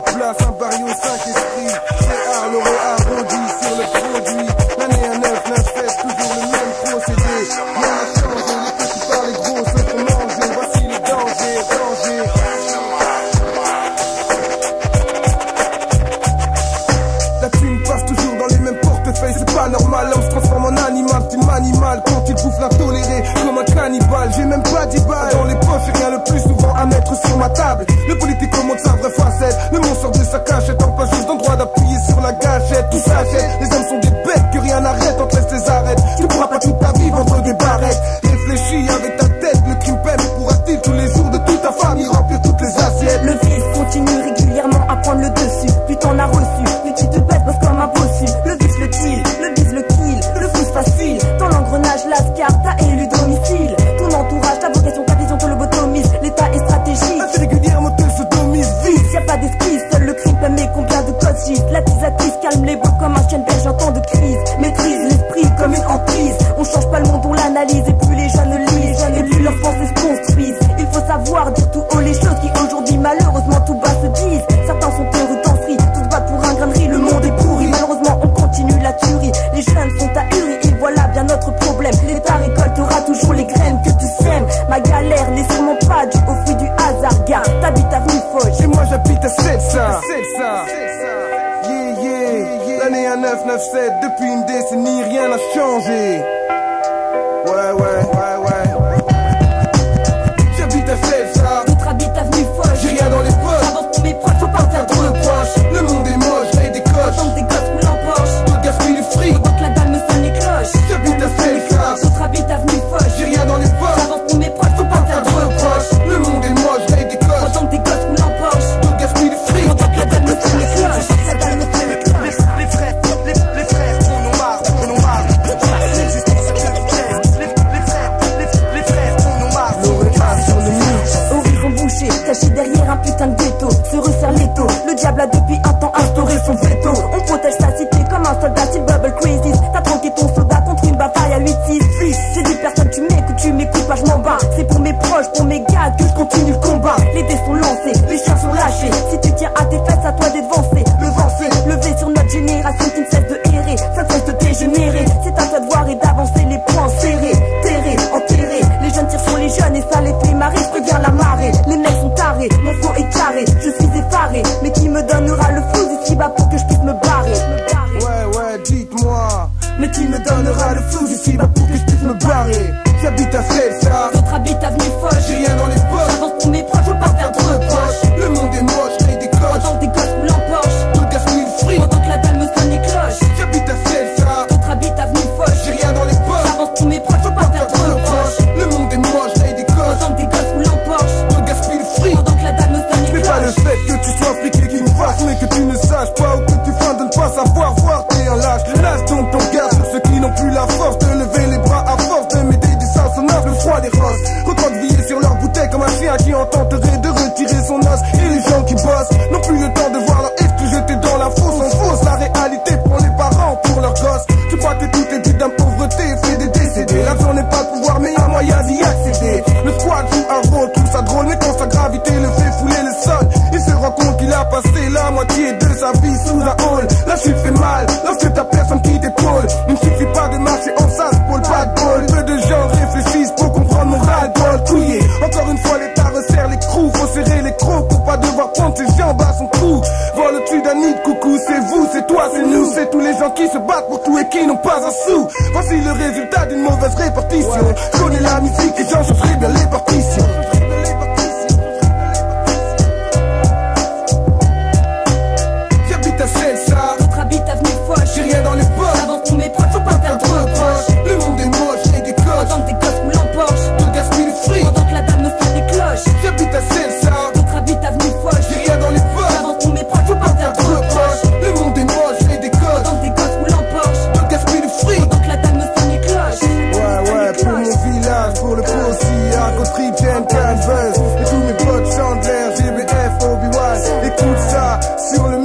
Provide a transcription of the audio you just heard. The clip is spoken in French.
Place un barrio 5 esprits, c'est art, l'euro arrondi sur le produit. L'année 1997, toujours le même procédé. Rien n'a changé, les petits par les gros se font manger. Voici les dangers, dangers. La thune passe toujours dans les mêmes portefeuilles, c'est pas normal. L'homme se transforme en animal, team animal. Quand il bouffe l'intoléré comme un cannibale. J'ai même pas 10 balles dans les poches, j'ai rien le plus souvent à mettre sur ma table. Le politique montre sa vraie facette. Le monde sort de sa cachette en pas juste d'endroit d'appuyer sur la gâchette. Tout s'achète, les hommes sont des bêtes que rien n'arrête, on te laisse les arrêtes. Tu pourras pas toute ta vie vendre des barrettes. Réfléchis avec ta tête, le crime peine. Pourra-t-il tous les jours de toute ta famille remplir toutes les assiettes? Le vice continue régulièrement à prendre le dessus. Plus t'en as reçu, plus tu te bêtes parce comme un bossu. Le vice le kill, le bise le kill, le pouce facile. Dans l'engrenage, l'ascar, t'as élu domicile. Ton entourage, ta vocation, ta vision te lobotomise. L'état est stratégique, assez régulièrement te sodomise vite. Y'a pas d'esquisse, seul le crime mais combien de codes gisent. La tisatise calme les blocs comme un chien belge en temps de crise. Maîtrise l'esprit comme une emprise. On change pas le monde, on l'analyse. Et plus les jeunes lisent, et plus leurs pensées se construisent. Il faut savoir dire tout haut les choses qui aujourd'hui malheureusement tout bas se disent. Certains sont heureux dans free, tout bat pour un grain de riz. Le monde est pourri, malheureusement on continue la tuerie. Les jeunes sont ahuris et voilà bien notre problème. L'État récoltera toujours les graines que tu sèmes. Ma galère n'est sûrement pas due au fruit du hasard. Gars, t'habites avenue Foch et moi j'habite à 7 ça. Yeah, yeah. L'année 1997, depuis une décennie, rien n'a changé. Ouais. J'habite à 7 ça. D'autres habitent avenue Foch. J'ai rien dans les poches. Avance pour mes proches, faut pas faire trop le proche. Le monde est moche, j'ai des coches. Tant que des gosses roulent en Porsche. Tout gaspille du fric. Pendant que la dalle me sonne les cloches. J'habite à 7 ça. D'autres habitent avenue Foch. J'ai rien dans les poches. Avance pour mes proches, faut pas faire trop le proche. Le monde est moche, j'ai des coches. Pendant que des gosses roulent en Porsche. Tout gaspille du fric. Pendant que la dalle me sonne les cloches. La dalle me sonne les cloches. Les frères, on en marre, on en marre. L'existence est les frères, on en marre. Horizon bouché, caché derrière un putain de ghetto. Se resserre l'étau, le diable a depuis un temps instauré son veto. On protège sa cité comme un soldat, style Bubble Crazy. T'as tranqué ton soldat contre une bataille à 8-6. J'ai dit personne, tu m'écoutes pas, je m'en bats. C'est pour mes proches, pour mes gars que je continue le combat. Les dés sont lancés, les chiens sont lâchés. Si tu tiens à tes fesses, à toi d'évancer. Le vent s'est levé sur notre génération qui ne cesse de errer. Ça ne cesse de dégénérer. C'est à toi de voir et d'avancer les poings serrés. Terrés, enterrés. Les jeunes tirent sur les jeunes et ça les fait marrer. Je préviens la marée, les mecs sont tarés. Mon flow est carré, je suis effaré. Mais qui me donnera le flou d'ici-bas pour que je puisse me barrer? Ouais, dites-moi. Mais qui me donnera le flou d'ici-bas pour que je puisse me barrer? J'habite à Celsa. D'autres habitent avenue Foch. J'ai rien dans les poches. J'avance pour mes proches, faut pas faire trop de proches. Le monde est moche, j'ai des coches. Pendant que des gosses roulent en Porsche. Tout gaspille le fric. Pendant que la dalle me sonne les cloches. J'habite à Celsa. D'autres habitent avenue Foch. J'ai rien dans les poches. J'avance pour mes proches, faut pas faire trop de proches. Le monde est moche, j'ai des coches. Pendant que des gosses roulent en Porsche. Tout gaspille le fric. Pendant que la dalle me sonne les Mais pas le cloches. fait que tu sois friqué qui me fasse, mais que tu ne saches pas ou que tu feins de ne pas savoir voir. T'es un lâche. Lâche donc ton regard sur ceux qui n'ont plus la force de lever les bras à force de m'aider du sang sonore, le froid des roses. Recroquevillés sur leur bouteille comme un chien qui en tenterait de retirer son os. Et les gens qui bossent n'ont plus le temps de voir leur exclu jeté dans la fosse. On fausse la réalité prend les parents pour leurs gosses. Tu crois que tout est dit d'un pauvreté fait des décédés. L'argent n'est pas le pouvoir mais un moyen d'y accéder. Le squad joue un rôle, trouve ça drôle, mais quand sa gravité le fait fouler le sol, il se rend compte qu'il a passé la moitié de sa vie sous un hall. La chute fait mal lorsque t'as personne qui t'épaule. Il ne suffit pas de marcher en sas pour le bad ball. Peu de gens réfléchissent pour comprendre mon ras-le-bol couillé. Encore une fois l'État resserre les crous. Faut serrer les crocs pour pas devoir prendre ses jambes à son cou. Vol au-dessus d'un nid de coucou. C'est vous, c'est toi, c'est nous. C'est tous les gens qui se battent pour tout et qui n'ont pas un sou. Voici le résultat d'une mauvaise répartition. Je connais la musique et j'en ferai bien les partitions. J'habite à Celsa. D'autres habitent avenue Foch. J'ai rien dans les poches. J'avance pour mes proches, faut pas faire trop de proches. Le monde est moche, j'ai des coches. Pendant que des gosses roulent en Porsche. Tout gaspille le fric. Pendant que la dalle me sonne les cloches. J'habite à Celsa. D'autres habitent avenue Foch. J'ai rien dans les poches. J'avance pour mes proches, faut pas faire trop de proches. Le monde est moche, j'ai des coches. Pendant que des gosses roulent en Porsche. Tout gaspille le fric. Pendant que la dalle me sonne les cloches. Ouais, pour mon village, pour le Possi, Arco Trip, Jen, Canvas. Et tous mes potes chantent l'air, GBF, Obi-Wan. Écoute ça, sur le